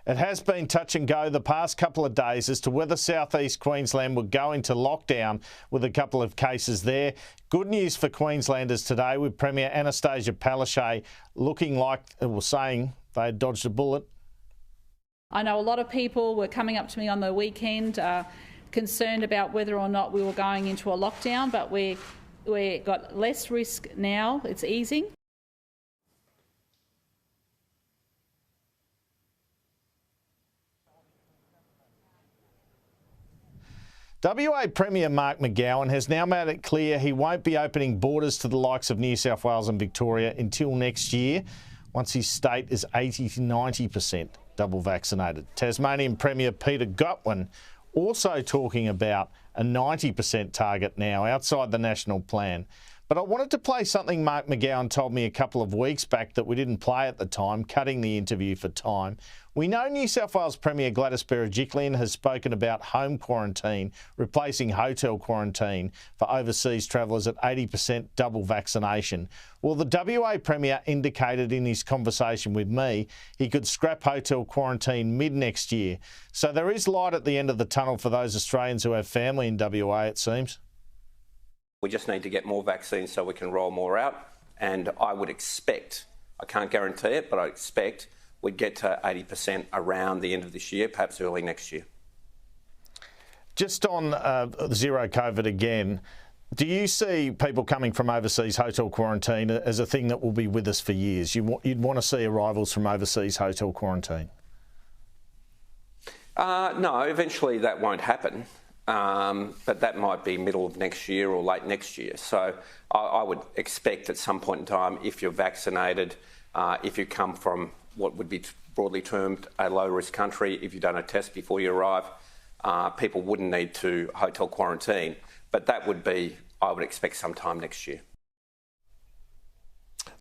It has been touch and go the past couple of days as to whether southeast Queensland will go into lockdown with a couple of cases there. Good news for Queenslanders today with Premier Anastasia Palaszczuk looking like, saying they had dodged a bullet. I know a lot of people were coming up to me on the weekend concerned about whether or not we were going into a lockdown, but we got less risk now. It's easing. WA Premier Mark McGowan has now made it clear he won't be opening borders to the likes of New South Wales and Victoria until next year, once his state is 80 to 90% double vaccinated. Tasmanian Premier Peter Gutwein also talking about a 90% target now outside the national plan. But I wanted to play something Mark McGowan told me a couple of weeks back that we didn't play at the time, cutting the interview for time. We know New South Wales Premier Gladys Berejiklian has spoken about home quarantine, replacing hotel quarantine for overseas travellers at 80% double vaccination. Well, the WA Premier indicated in his conversation with me he could scrap hotel quarantine mid-next year. So there is light at the end of the tunnel for those Australians who have family in WA, it seems. We just need to get more vaccines so we can roll more out. And I would expect, I can't guarantee it, but I expect we'd get to 80% around the end of this year, perhaps early next year. Just on zero COVID again, do you see people coming from overseas hotel quarantine as a thing that will be with us for years? You'd want to see arrivals from overseas hotel quarantine? No, eventually that won't happen. But that might be middle of next year or late next year. So I would expect at some point in time, if you're vaccinated, if you come from what would be broadly termed a low-risk country, if you've done a test before you arrive, people wouldn't need to hotel quarantine. But that would be, I would expect, sometime next year.